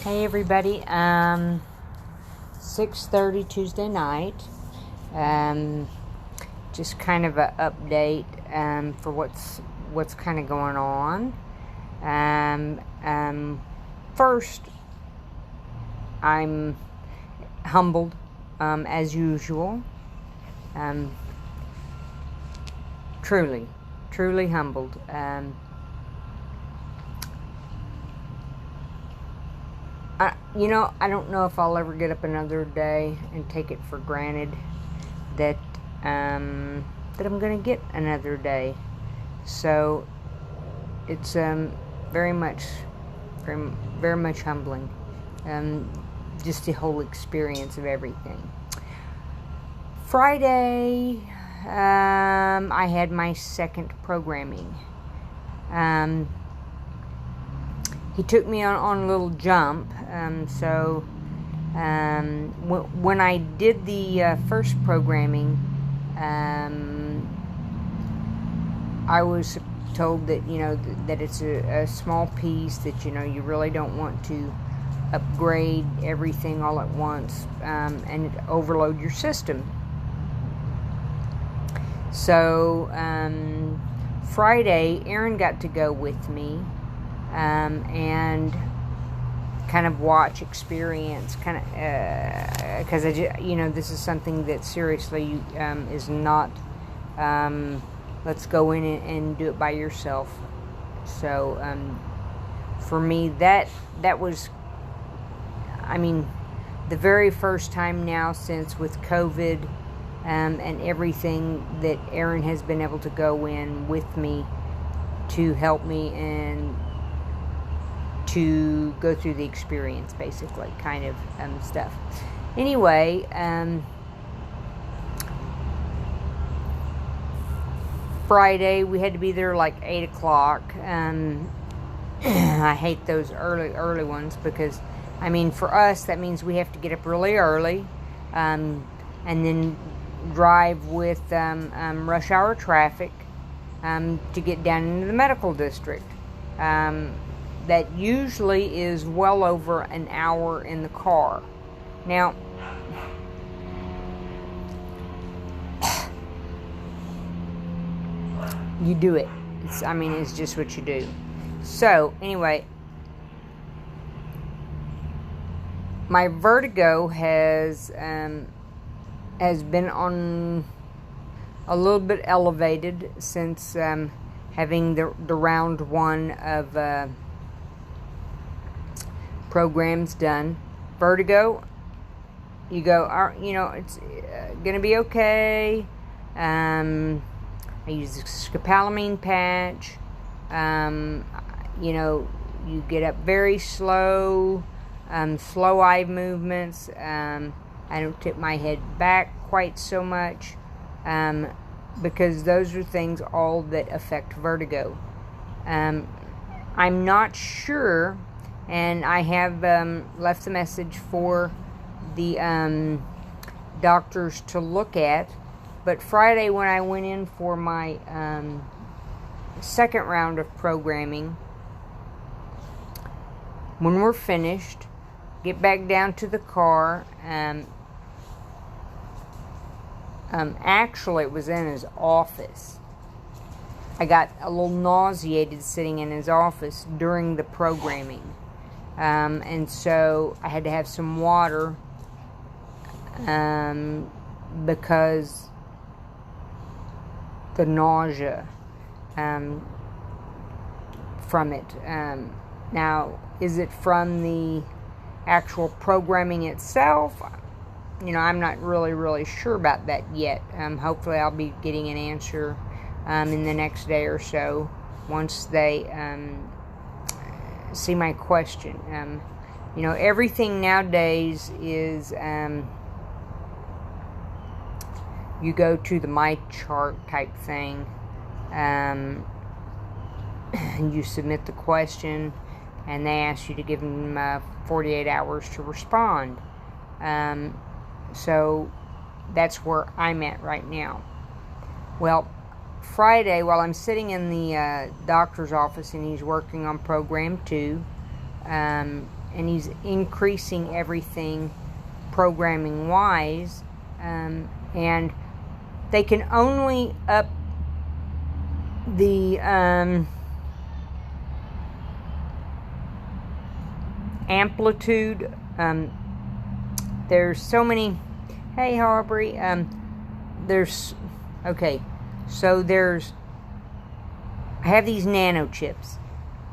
Hey everybody, 6:30 Tuesday night. Just kind of an update for what's kind of going on. First, I'm humbled as usual. Truly humbled. I don't know if I'll ever get up another day and take it for granted that I'm going to get another day. So it's very much humbling. Just the whole experience of everything. Friday, I had my second programming. He took me on a little jump. When I did the first programming, I was told that that it's a small piece, that you really don't want to upgrade everything all at once and overload your system. So Friday, Aaron got to go with me. And kind of watch, experience, because this is something that seriously is not. Let's go in and do it by yourself. So for me, that was, the very first time now since with COVID and everything that Aaron has been able to go in with me to help me and to go through the experience, basically, kind of stuff. Anyway, Friday we had to be there like 8 o'clock. I hate those early ones because, for us that means we have to get up really early, and then drive with rush hour traffic to get down into the medical district. That usually is well over an hour in the car. Now, you do it. It's just what you do. So, anyway, my vertigo has been on a little bit elevated since having the round one of programs done. Vertigo, you go, it's gonna be okay. I use a scopolamine patch. You get up very slow, slow eye movements. I don't tip my head back quite so much, because those are things all that affect vertigo. I'm not sure. And I have left a message for the doctors to look at. But Friday, when I went in for my second round of programming, when we're finished, get back down to the car. Actually, it was in his office. I got a little nauseated sitting in his office during the programming. And so I had to have some water because the nausea from it. Now, is it from the actual programming itself? I'm not really sure about that yet. Hopefully I'll be getting an answer in the next day or so once they see my question. Everything nowadays is you go to the My Chart type thing, and you submit the question, and they ask you to give them 48 hours to respond. So that's where I'm at right now. Well, Friday, while I'm sitting in the doctor's office and he's working on program 2, and he's increasing everything programming wise, and they can only up the amplitude. There's so many. Hey, Aubrey. There's okay. So I have these nano chips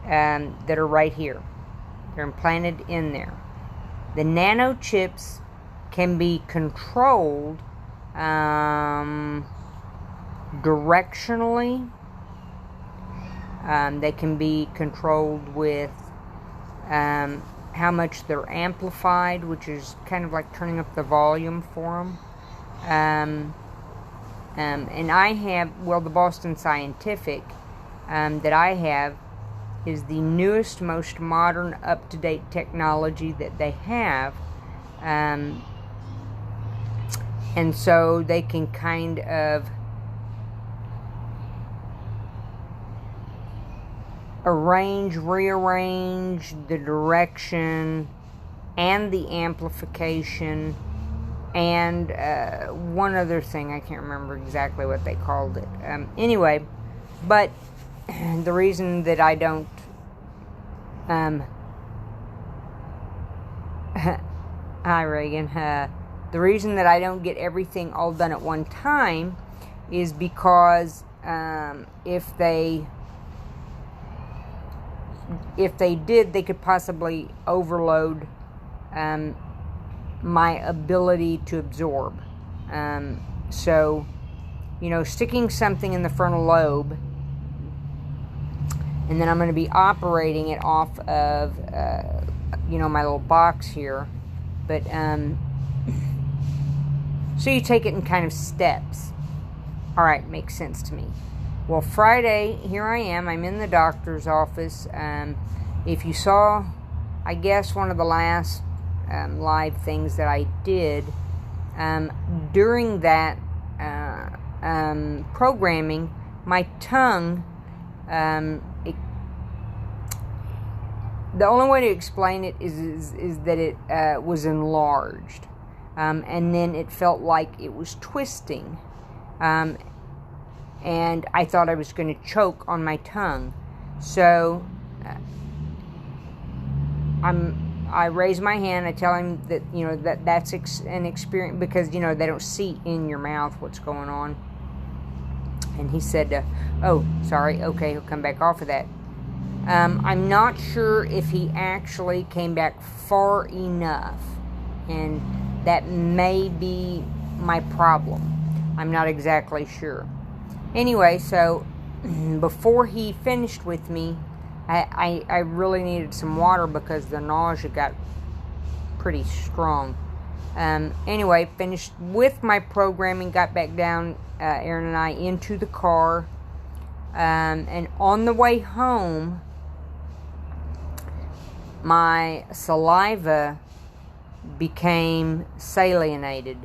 that are right here. They're implanted in there. The nano chips can be controlled directionally. They can be controlled with how much they're amplified, which is kind of like turning up the volume for them. And I have, the Boston Scientific that I have is the newest, most modern, up-to-date technology that they have. And so they can kind of rearrange the direction and the amplification and one other thing. I can't remember exactly what they called it. Anyway, but the reason that I don't hi Reagan, the reason that I don't get everything all done at one time is because if they did, they could possibly overload my ability to absorb. So, sticking something in the frontal lobe, and then I'm going to be operating it off of, my little box here. But, so you take it in kind of steps. All right, makes sense to me. Well, Friday, here I am. I'm in the doctor's office. If you saw, I guess, one of the last live things that I did, during that programming, my tongue, the only way to explain it is that it was enlarged. And then it felt like it was twisting. And I thought I was going to choke on my tongue. So I raise my hand. I tell him that that's an experience, because they don't see in your mouth what's going on. And he said, "Oh, sorry. Okay, he'll come back off of that." I'm not sure if he actually came back far enough, and that may be my problem. I'm not exactly sure. Anyway, so before he finished with me, I really needed some water because the nausea got pretty strong. Anyway, finished with my programming, got back down, Aaron and I, into the car. And on the way home, my saliva became salinated.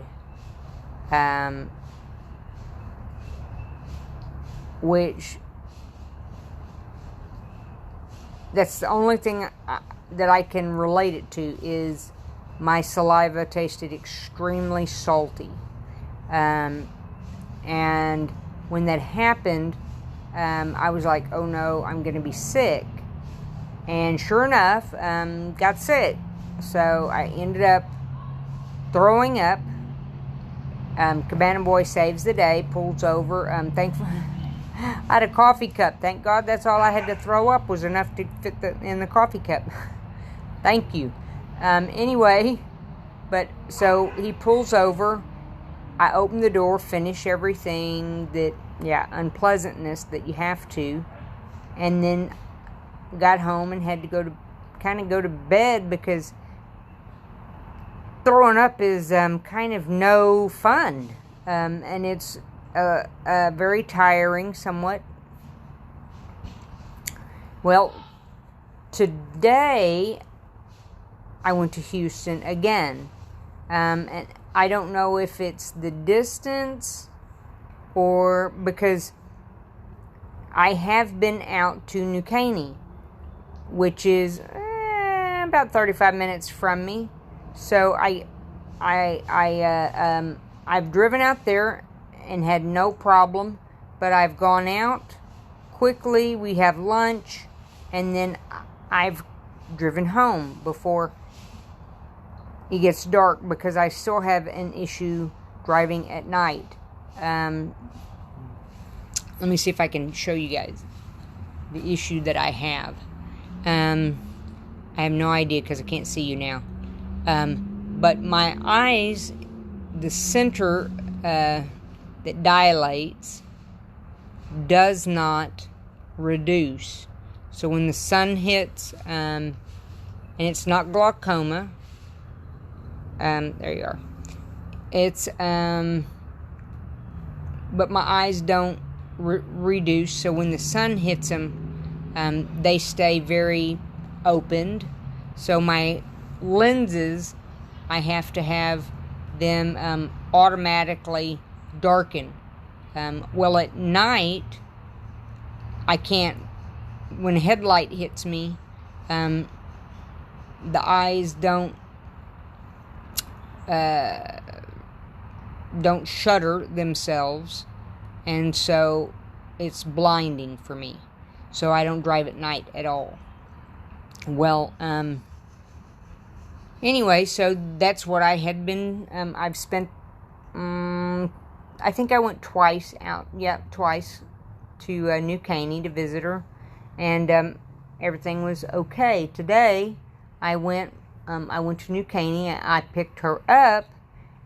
Which, that's the only thing that I can relate it to, is my saliva tasted extremely salty. And when that happened, I was like, oh no, I'm going to be sick. And sure enough, got sick. So I ended up throwing up. Cabana Boy saves the day, pulls over. Thankfully, I had a coffee cup. Thank God that's all I had to throw up, was enough to fit in the coffee cup. Thank you. Anyway, but so he pulls over. I open the door, finish everything unpleasantness that you have to, and then got home and had to go to bed, because throwing up is kind of no fun, and it's very tiring somewhat. Well, today I went to Houston again, and I don't know if it's the distance or because I have been out to New Caney, which is about about 35 minutes from me. So I've driven out there and had no problem, but I've gone out quickly. We have lunch, and then I've driven home before it gets dark because I still have an issue driving at night. Let me see if I can show you guys the issue that I have. I have no idea because I can't see you now. But my eyes, the center that dilates, does not reduce. So when the sun hits, and it's not glaucoma, there you are. It's, but my eyes don't reduce. So when the sun hits them, they stay very opened. So my lenses, I have to have them automatically darken. Well, at night, I can't. When a headlight hits me, the eyes don't shutter themselves, and so it's blinding for me. So I don't drive at night at all. Well, anyway, so that's what I had been. I've spent. I think I went twice out. Yeah, twice to New Caney to visit her, and everything was okay. Today, I went to New Caney. I picked her up,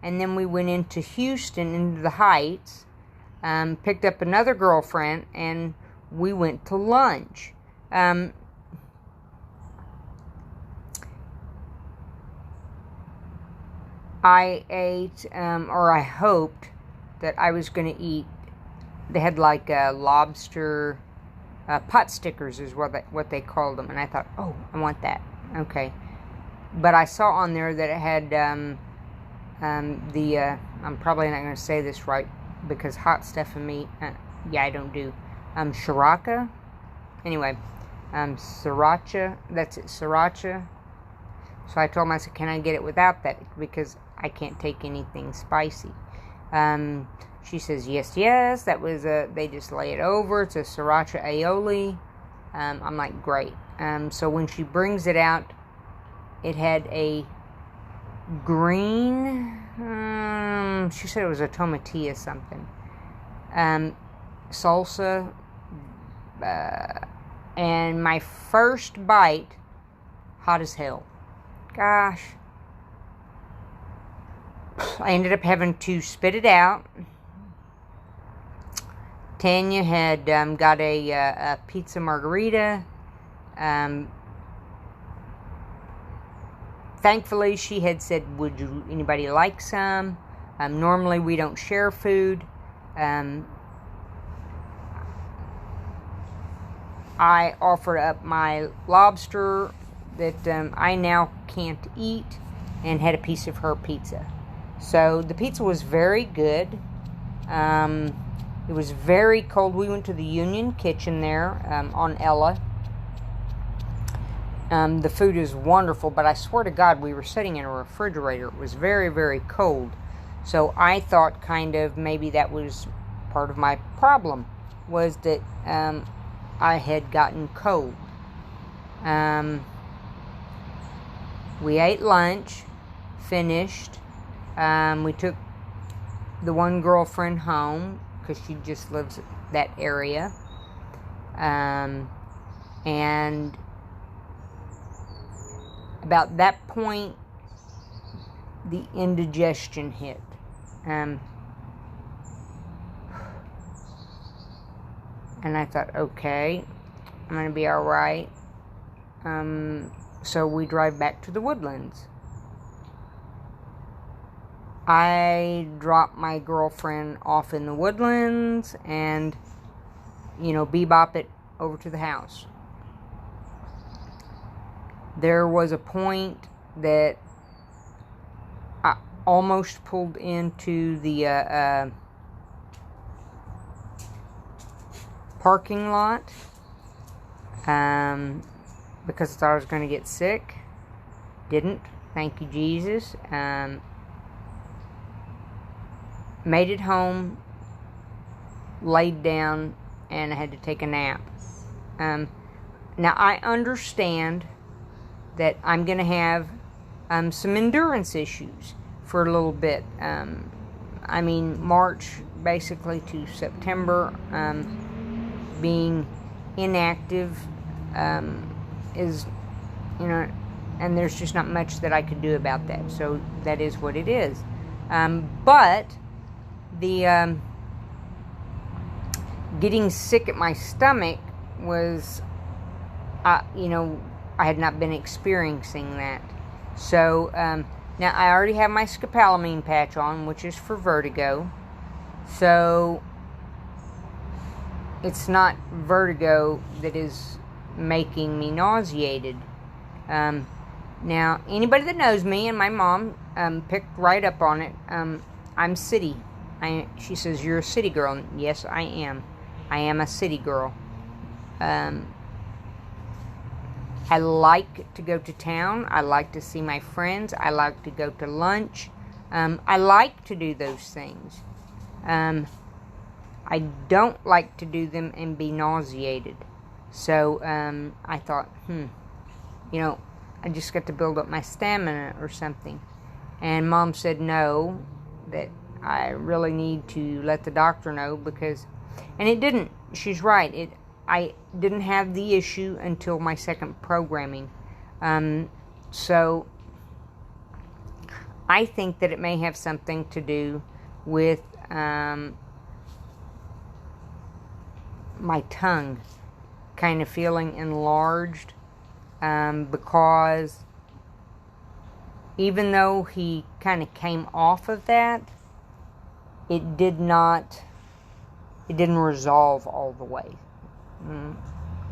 and then we went into Houston, into the Heights. Picked up another girlfriend, and we went to lunch. I ate, or I hoped that I was going to eat. They had like lobster pot stickers, is what they called them, and I thought, oh, I want that. Okay, but I saw on there that it had I'm probably not going to say this right because hot stuff and meat. Yeah, I don't do sriracha. Anyway, sriracha. That's it, sriracha. So I told him, I said, can I get it without that? Because I can't take anything spicy. She says, yes. That was they just lay it over. It's a sriracha aioli. I'm like, great. So when she brings it out, it had a green, she said it was a tomatilla something. Salsa. And my first bite, hot as hell. Gosh. I ended up having to spit it out. Tanya had got a pizza margarita. Thankfully, she had said, would anybody like some? Normally, we don't share food. I offered up my lobster that I now can't eat and had a piece of her pizza. So the pizza was very good. It was very cold. We went to the Union Kitchen there on Ella. The food is wonderful, but I swear to God, we were sitting in a refrigerator. It was very, very cold. So I thought kind of maybe that was part of my problem, was that I had gotten cold. We ate lunch, finished. We took the one girlfriend home because she just lives that area. And about that point, the indigestion hit. And I thought, okay, I'm going to be all right. So we drive back to the Woodlands. I dropped my girlfriend off in the Woodlands and, bebop it over to the house. There was a point that I almost pulled into the parking lot because I thought I was going to get sick. Didn't. Thank you, Jesus. Made it home, laid down, and I had to take a nap. Now, I understand that I'm going to have some endurance issues for a little bit. I mean, March basically to September, being inactive is, and there's just not much that I could do about that. So that is what it is. But the getting sick at my stomach was, I had not been experiencing that. So now I already have my scopolamine patch on, which is for vertigo. So it's not vertigo that is making me nauseated. Now, anybody that knows me and my mom picked right up on it. I'm city. She says, "You're a city girl." Yes, I am. I am a city girl. I like to go to town. I like to see my friends. I like to go to lunch. I like to do those things. I don't like to do them and be nauseated. So I thought, I just got to build up my stamina or something. And Mom said no, that I really need to let the doctor know because, and it didn't. She's right. I didn't have the issue until my second programming. So I think that it may have something to do with my tongue kind of feeling enlarged, because even though he kind of came off of that, it didn't resolve all the way.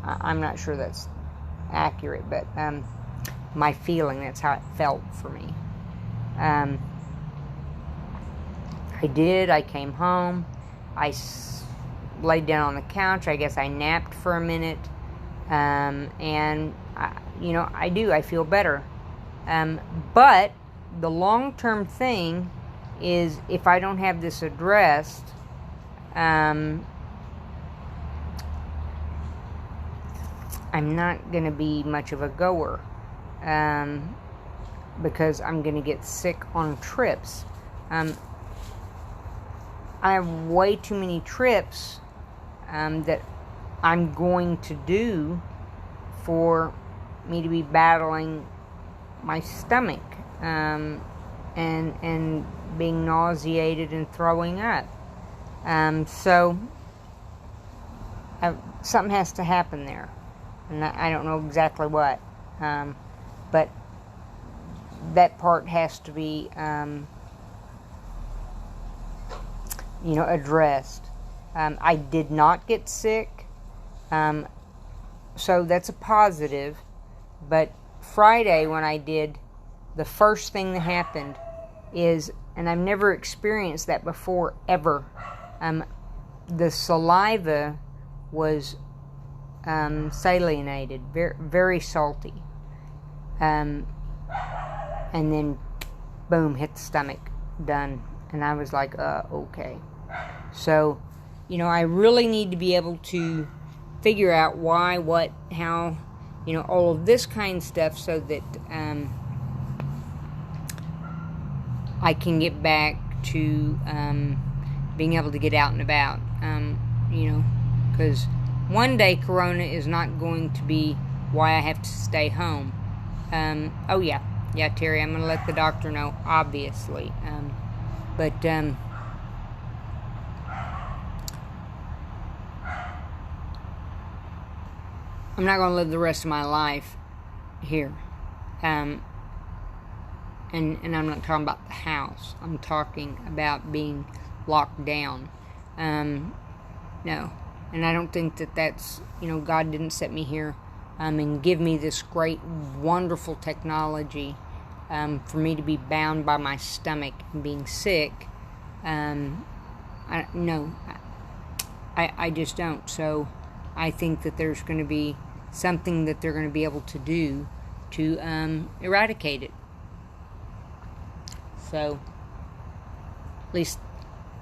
I'm not sure that's accurate, but my feeling, that's how it felt for me. I came home, I laid down on the couch, I guess I napped for a minute, and I feel better. But the long-term thing is, if I don't have this addressed, I'm not going to be much of a goer, because I'm going to get sick on trips. I have way too many trips that I'm going to do for me to be battling my stomach and being nauseated and throwing up. So something has to happen there, and I don't know exactly what, but that part has to be addressed. I did not get sick, so that's a positive. But Friday, when I did, the first thing that happened is, and I've never experienced that before ever, the saliva was salinated, very, very salty, and then boom, hit the stomach, done. And I was like, okay. So, I really need to be able to figure out why, what, how, all of this kind of stuff, so that I can get back to being able to get out and about. Because one day Corona is not going to be why I have to stay home. Yeah, Terry, I'm going to let the doctor know, obviously. But I'm not going to live the rest of my life here. And I'm not talking about the house. I'm talking about being locked down. No. And I don't think that that's, God didn't set me here and give me this great, wonderful technology for me to be bound by my stomach and being sick. I just don't. So I think that there's going to be something that they're going to be able to do to eradicate it. So, at least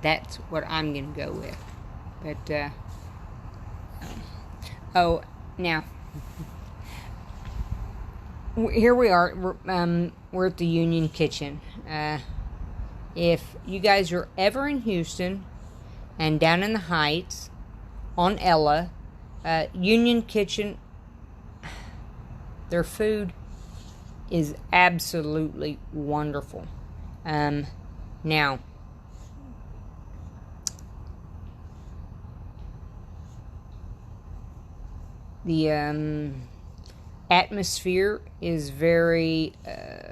that's what I'm going to go with. But, oh, now, here we are. We're at the Union Kitchen. If you guys are ever in Houston and down in the Heights on Ella, Union Kitchen, their food is absolutely wonderful. Now, the atmosphere is very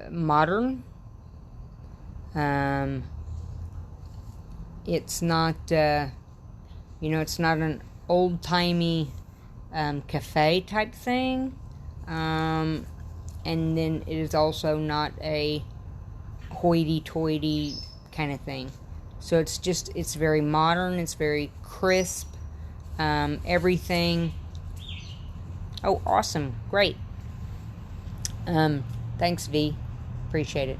modern. It's not, it's not an old-timey cafe type thing. And then it is also not a hoity-toity kind of thing. So it's very modern, it's very crisp, everything. Oh, awesome, great. Thanks, V, appreciate it.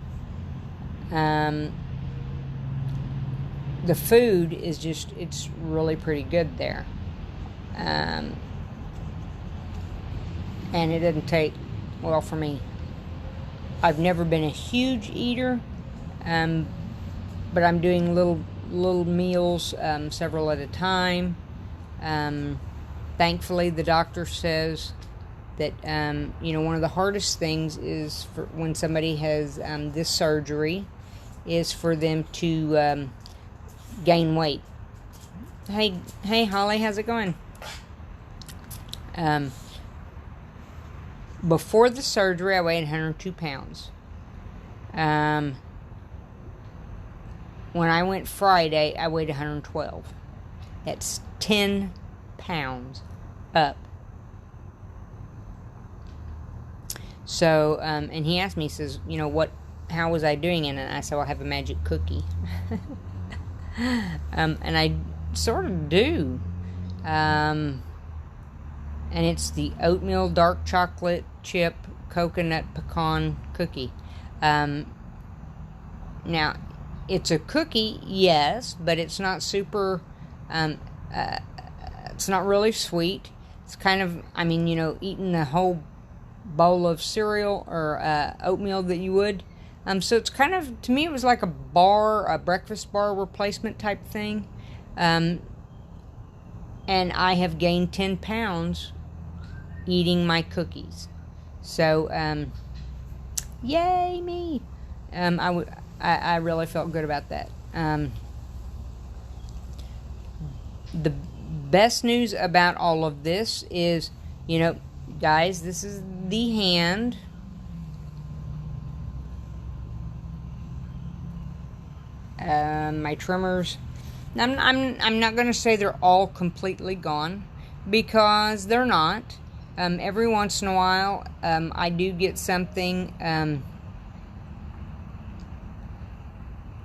The food is it's really pretty good there. And it doesn't take, well, for me, I've never been a huge eater, but I'm doing little meals, several at a time. Thankfully, the doctor says that, one of the hardest things is for when somebody has this surgery is for them to gain weight. Hey, Holly, how's it going? Before the surgery, I weighed 102 pounds. When I went Friday, I weighed 112. That's 10 pounds up. So, and he asked me, he says, how was I doing? And I said, well, I have a magic cookie. And I sort of do. And it's the oatmeal dark chocolate chip coconut pecan cookie. Now, it's a cookie, yes, but it's not super, it's not really sweet. It's kind of, eating the whole bowl of cereal or oatmeal that you would. So it's kind of, to me, it was like a breakfast bar replacement type thing. And I have gained 10 pounds eating my cookies. So, yay me. I really felt good about that. The best news about all of this is, guys, this is the hand. My trimmers, I'm not going to say they're all completely gone, because they're not. Every once in a while, I do get something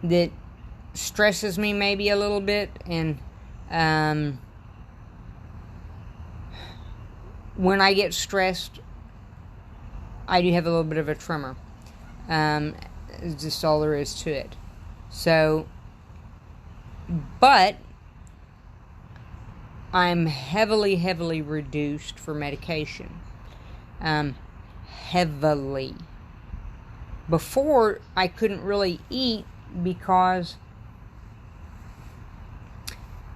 that stresses me maybe a little bit, and when I get stressed, I do have a little bit of a tremor. It's just all there is to it. So, but I'm heavily reduced for medication. Heavily. Before, I couldn't really eat because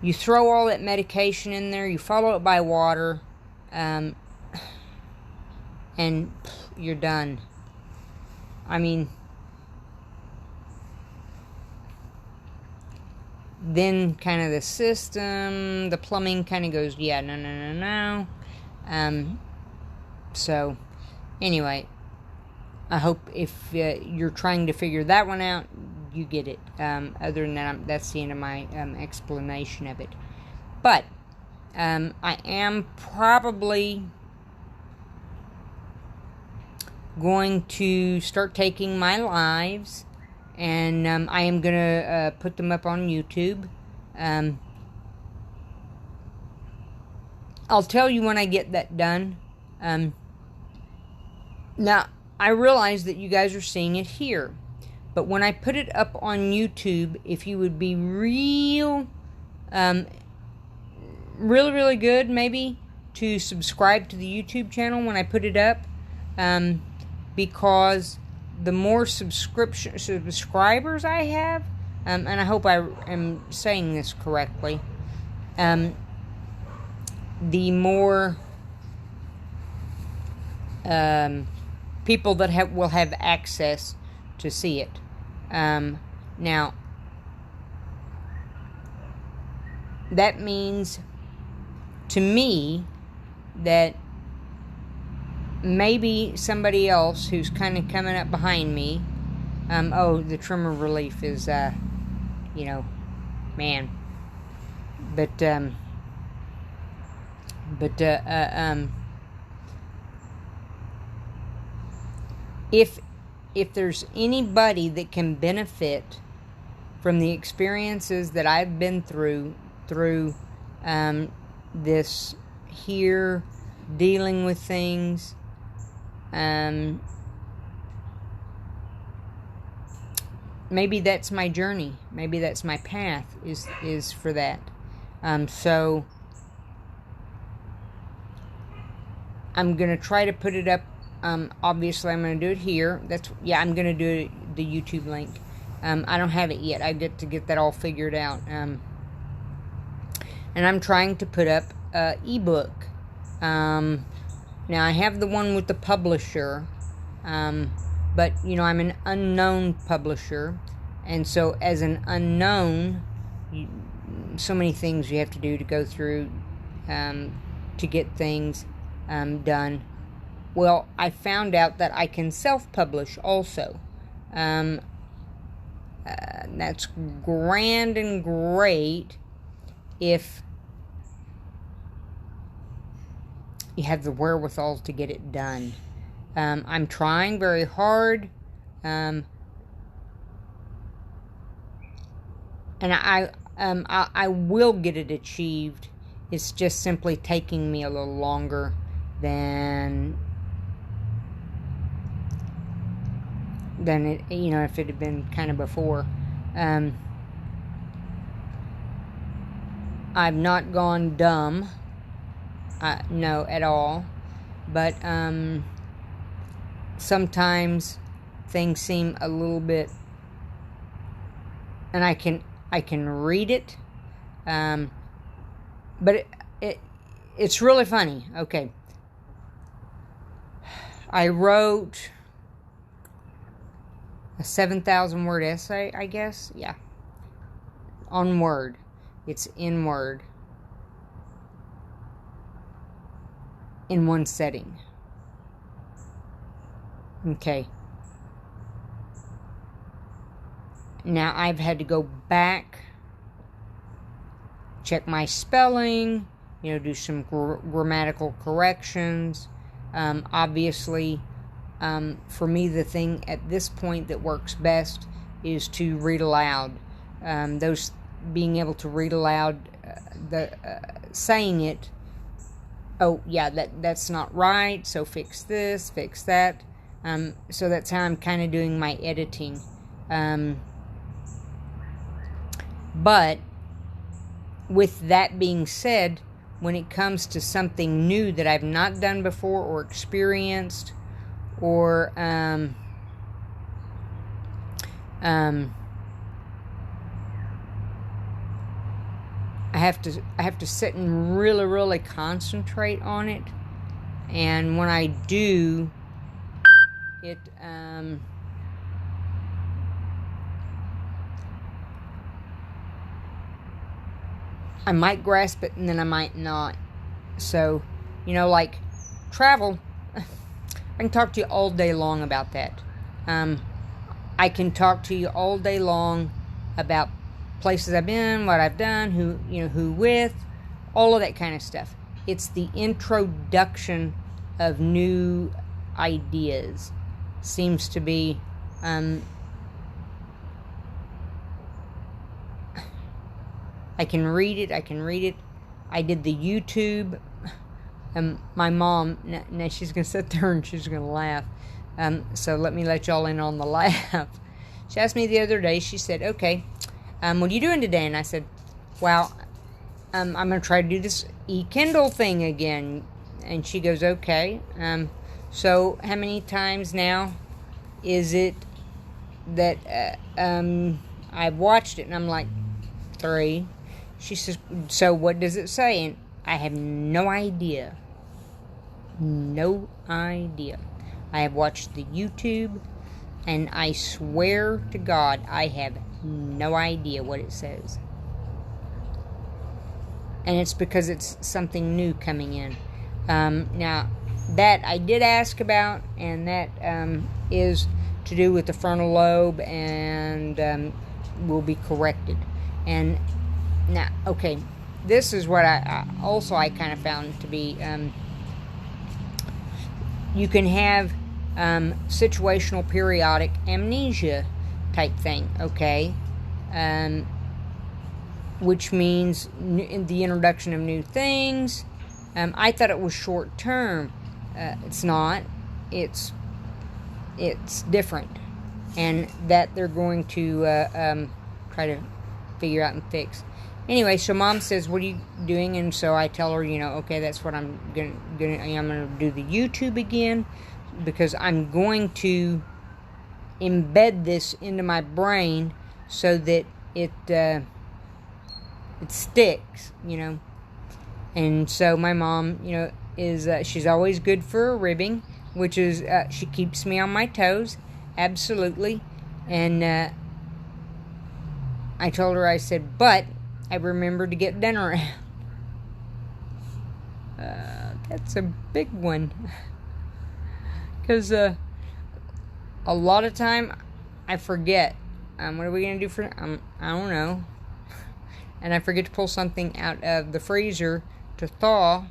you throw all that medication in there, you follow it by water, and you're done. Then kind of the system, the plumbing kind of goes, yeah, no. So, anyway, I hope if you're trying to figure that one out, you get it. Other than that, that's the end of my explanation of it. But, I am probably going to start taking my lives, and I am going to put them up on YouTube. I'll tell you when I get that done. Now, I realize that you guys are seeing it here. But when I put it up on YouTube, if you would be really good, maybe, to subscribe to the YouTube channel when I put it up, because the more subscribers I have, and I hope I am saying this correctly, the more people that will have access to see it. Now, that means to me that maybe somebody else who's kind of coming up behind me, oh, the trimmer relief is, man, but if there's anybody that can benefit from the experiences that I've been through this here, dealing with things, maybe that's my journey, maybe that's my path, is for that. So I'm gonna try to put it up. Obviously I'm gonna do it here. I'm gonna do the YouTube link. I don't have it yet. I get to get that all figured out. And I'm trying to put up a ebook. Now I have the one with the publisher, but I'm an unknown publisher, and so as an unknown, so many things you have to do to go through to get things done. Well, I found out that I can self-publish also. That's grand and great if you have the wherewithal to get it done. I'm trying very hard, and I will get it achieved. It's just simply taking me a little longer than it, if it had been kind of before. I've not gone dumb, no, at all, but sometimes things seem a little bit, and I can read it, but it's really funny. Okay, I wrote a 7,000 word essay, I guess. Yeah. On Word. It's in Word. In one setting. Okay. Now I've had to go back, check my spelling, do some grammatical corrections. Obviously, for me, the thing at this point that works best is to read aloud. Being able to read aloud, saying it, oh yeah, that's not right, so fix this, fix that. So that's how I'm kind of doing my editing. But with that being said, when it comes to something new that I've not done before or experienced, or I have to sit and really concentrate on it, and when I do, it I might grasp it and then I might not. So, like travel, I can talk to you all day long about that. I can talk to you all day long about places I've been, what I've done, who with, all of that kind of stuff. It's the introduction of new ideas seems to be I can read it. I did the YouTube, and my mom, now she's going to sit there and she's going to laugh. So let me let y'all in on the laugh. She asked me the other day, she said, okay, what are you doing today? And I said, well, I'm going to try to do this e-Kindle thing again. And she goes, okay. So how many times now is it that I've watched it? And I'm like, 3. She says, so what does it say? And I have no idea. No idea. I have watched the YouTube, and I swear to God, I have no idea what it says. And it's because it's something new coming in. Now, that I did ask about, and that is to do with the frontal lobe, and will be corrected. And now, okay, this is what I kind of found to be, you can have situational periodic amnesia type thing, okay? Which means the introduction of new things. I thought it was short term. It's not. It's different, and that they're going to try to figure out and fix. Anyway, so Mom says, "What are you doing?" And so I tell her, okay, that's what I'm gonna do the YouTube again, because I'm going to embed this into my brain so that it sticks, And so my mom, is she's always good for a ribbing, which is she keeps me on my toes, absolutely. And I told her, I said, but I remembered to get dinner. That's a big one. Because a lot of time I forget. What are we going to do for... I don't know. And I forget to pull something out of the freezer to thaw,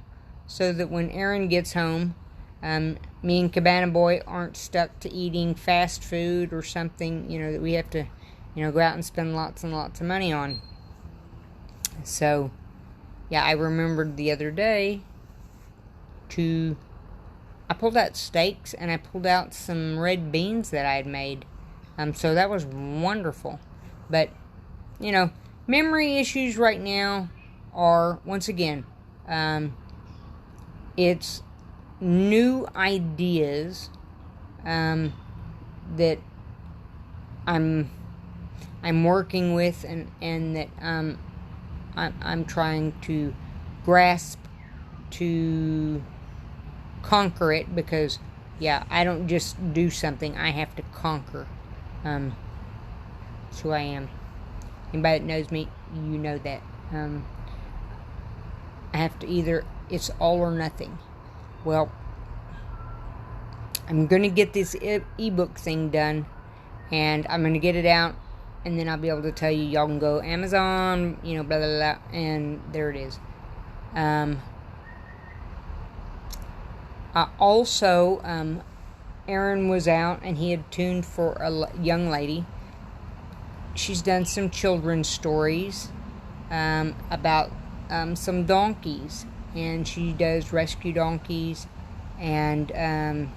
so that when Aaron gets home, me and Cabana Boy aren't stuck to eating fast food or something, that we have to, go out and spend lots and lots of money on. So, yeah, I remembered the other day I pulled out steaks, and I pulled out some red beans that I had made. So that was wonderful. But, memory issues right now are, once again, it's new ideas that I'm working with, and that I'm trying to grasp to conquer it, because I don't just do something, I have to conquer. That's who I am. Anybody that knows me, you know that. I have to either, it's all or nothing. Well, I'm going to get this ebook thing done, and I'm going to get it out, and then I'll be able to tell you, y'all can go Amazon, blah, blah, blah, and there it is. Also, Aaron was out, and he had tuned for a young lady. She's done some children's stories about some donkeys, and she does rescue donkeys, and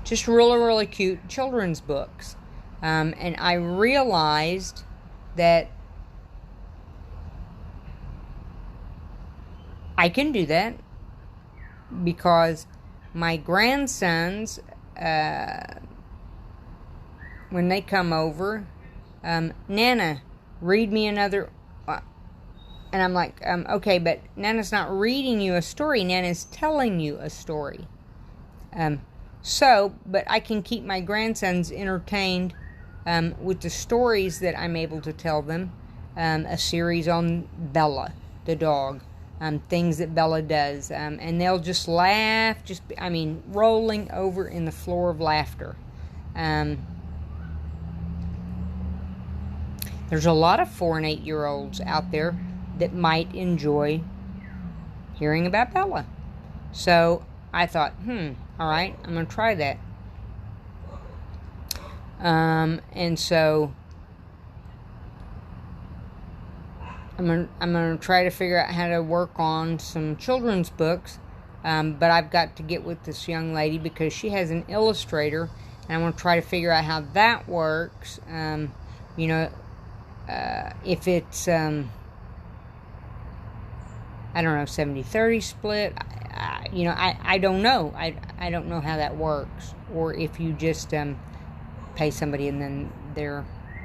just really, really cute children's books. And I realized that I can do that, because my grandsons, when they come over, Nana, read me another... And I'm like, okay, but Nana's not reading you a story. Nana's telling you a story. But I can keep my grandsons entertained with the stories that I'm able to tell them. A series on Bella, the dog. Things that Bella does. And they'll just laugh, rolling over in the floor of laughter. There's a lot of 4 and 8-year-olds out there that might enjoy hearing about Bella. So I thought, alright, I'm going to try that. And so I'm going to try to figure out how to work on some children's books But I've got to get with this young lady because she has an illustrator, and I want to try to figure out how that works. You know, if it's, I don't know, 70-30 split. You know, I don't know. I don't know how that works. Or if you just pay somebody and then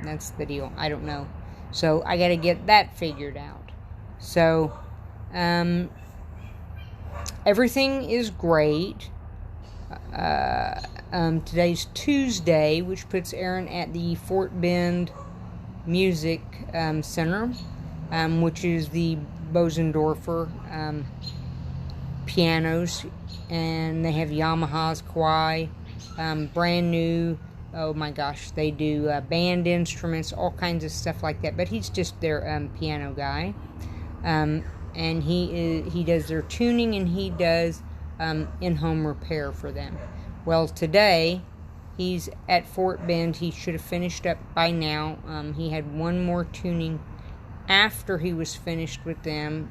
that's the deal. I don't know. So I got to get that figured out. So everything is great. Today's Tuesday, which puts Aaron at the Fort Bend Music Center, which is the Bosendorfer pianos, and they have Yamahas, Kawai, brand new. Oh my gosh, they do band instruments, all kinds of stuff like that. But he's just their piano guy, and he does their tuning, and he does in-home repair for them. Well, today he's at Fort Bend. He should have finished up by now. He had one more tuning after he was finished with them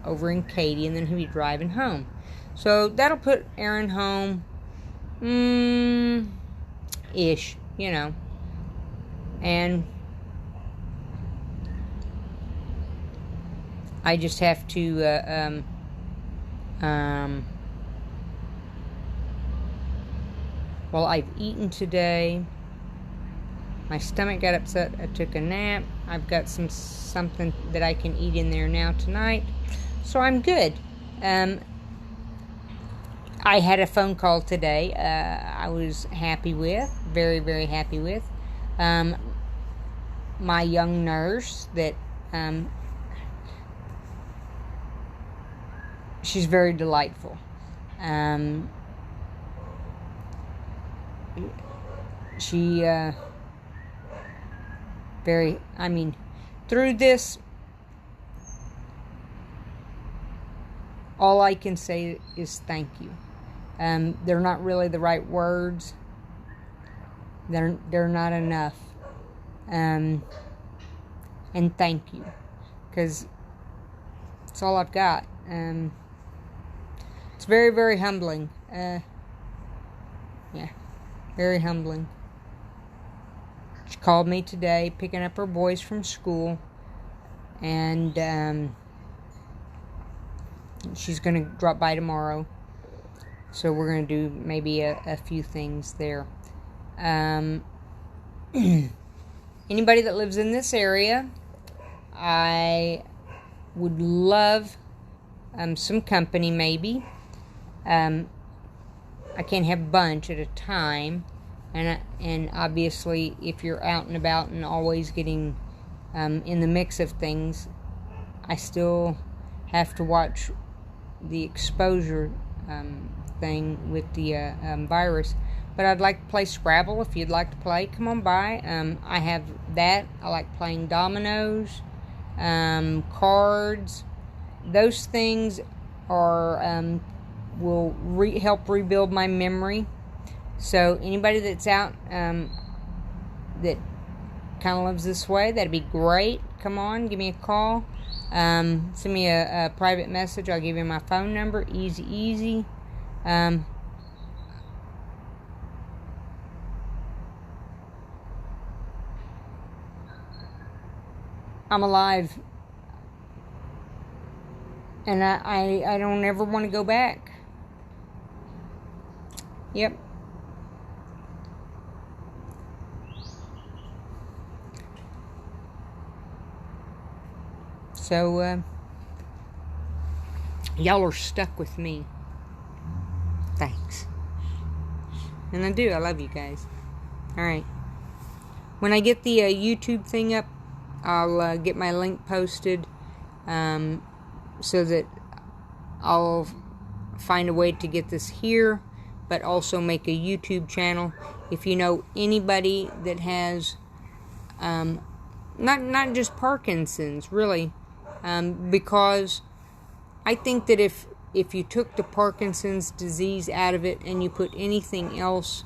over in Katy, and then he'll be driving home. So that'll put Aaron home ish, you know. And I just have to well, I've eaten today. My stomach got upset. I took a nap. I've got something that I can eat in there now tonight. So I'm good. I had a phone call today. I was happy with. Very, very happy with. My young nurse that she's very delightful. She through this, all I can say is thank you. They're not really the right words. They're not enough. And thank you, because it's all I've got. It's very, very humbling. Yeah, very humbling. She called me today, picking up her boys from school, and she's going to drop by tomorrow. So we're going to do maybe a few things there. Anybody that lives in this area, I would love some company maybe. I can't have a bunch at a time. And obviously, if you're out and about and always getting in the mix of things, I still have to watch the exposure thing with the virus. But I'd like to play Scrabble. If you'd like to play, come on by. I have that. I like playing dominoes, cards. Those things are will help rebuild my memory. So anybody that's out that kind of lives this way, that'd be great. Come on, give me a call. Send me a private message. I'll give you my phone number. Easy. I'm alive, and I don't ever want to go back. Yep. So, y'all are stuck with me. Thanks. And I do. I love you guys. Alright. When I get the YouTube thing up, I'll get my link posted so that I'll find a way to get this here, but also make a YouTube channel. If you know anybody that has, not just Parkinson's, really, because I think that if you took the Parkinson's disease out of it and you put anything else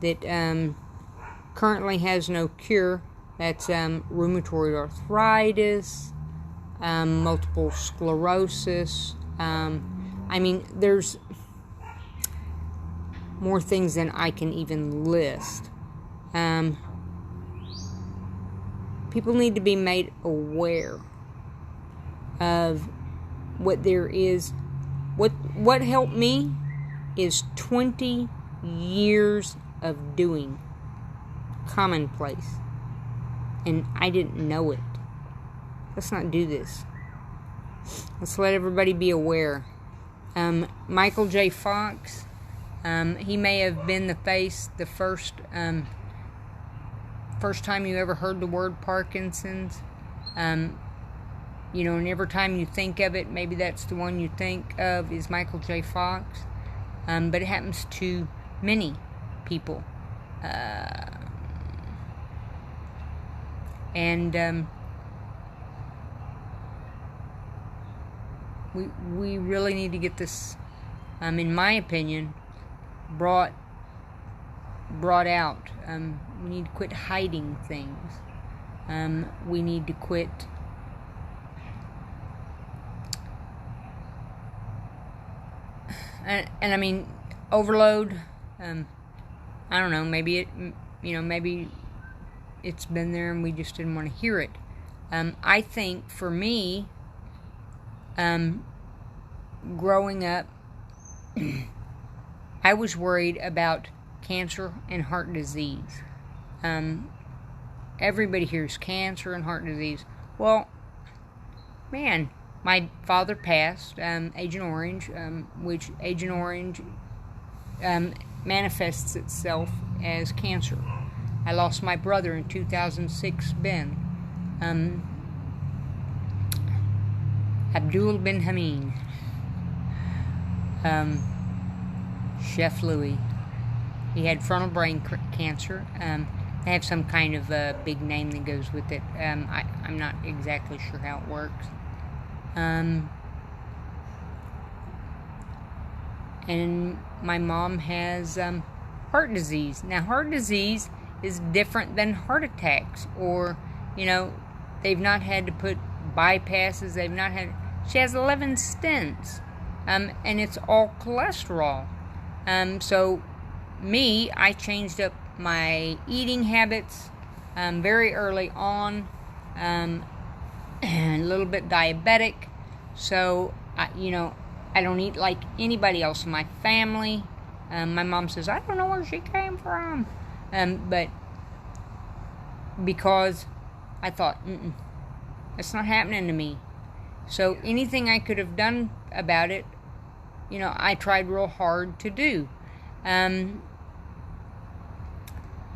that currently has no cure, that's rheumatoid arthritis, multiple sclerosis, I mean, there's more things than I can even list. People need to be made aware of what there is. What helped me is 20 years of doing commonplace, and I didn't know it. Let's not do this. Let's let everybody be aware. Michael J. Fox, he may have been the first time you ever heard the word Parkinson's. You know, and every time you think of it, maybe that's the one you think of is Michael J. Fox. But it happens to many people. We really need to get this, in my opinion, brought out. We need to quit hiding things. We need to quit and I mean, overload. I don't know. Maybe maybe it's been there and we just didn't want to hear it. I think for me, growing up, I was worried about cancer and heart disease. Everybody hears cancer and heart disease. Well, man, my father passed, Agent Orange, which Agent Orange manifests itself as cancer. I lost my brother in 2006, Ben. Abdul bin Hameen. Chef Louis. He had frontal brain cancer. They have some kind of big name that goes with it. I'm not exactly sure how it works. And my mom has heart disease. Now, heart disease is different than heart attacks, or, they've not had to put bypasses. She has 11 stents, and it's all cholesterol. So, I changed up my eating habits very early on, and a little bit diabetic. So, I don't eat like anybody else in my family. My mom says, I don't know where she came from. But because I thought, it's not happening to me. So anything I could have done about it, I tried real hard to do.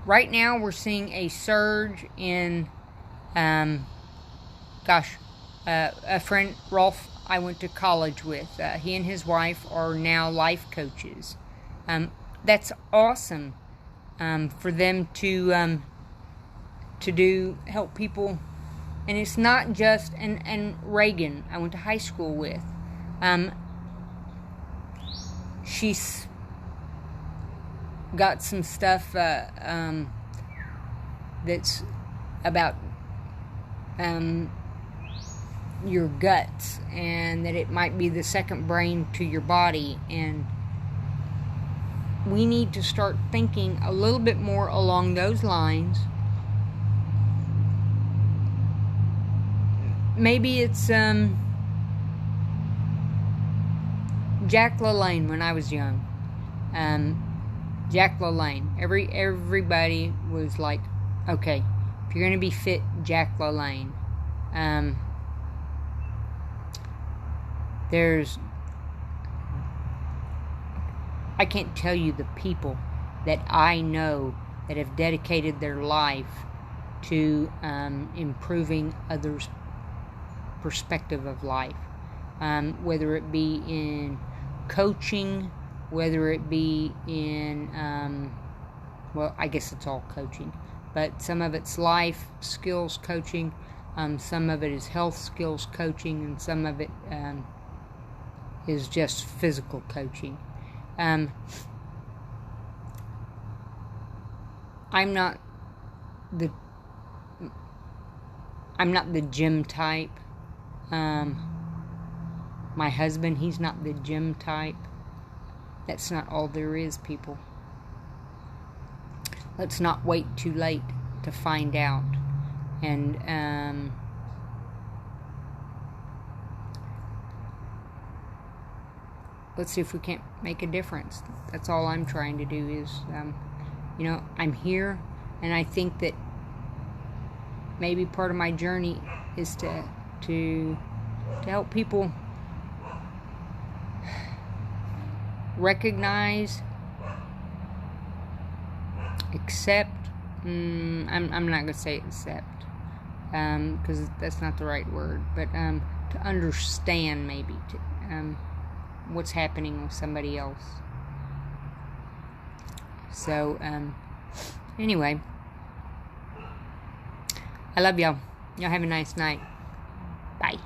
Right now we're seeing a surge in, a friend, Rolf, I went to college with. He and his wife are now life coaches. That's awesome for them to help people. And it's not just, and Reagan, I went to high school with. She's got some stuff that's about your guts, and that it might be the second brain to your body, and we need to start thinking a little bit more along those lines. Maybe it's Jack LaLanne when I was young. Jack LaLanne. Everybody was like, okay, if you're going to be fit, Jack LaLanne. I can't tell you the people that I know that have dedicated their life to improving others' perspective of life. Whether it be in coaching, whether it be in, I guess it's all coaching, but some of it's life skills coaching, some of it is health skills coaching, and some of it is just physical coaching. I'm not the gym type. My husband, he's not the gym type. That's not all there is, people. Let's not wait too late to find out. And let's see if we can't make a difference. That's all I'm trying to do is, you know, I'm here, and I think that maybe part of my journey is to help people recognize, accept. I'm not gonna say accept, because that's not the right word. But to understand maybe what's happening with somebody else. So anyway, I love y'all. Y'all have a nice night. Bye.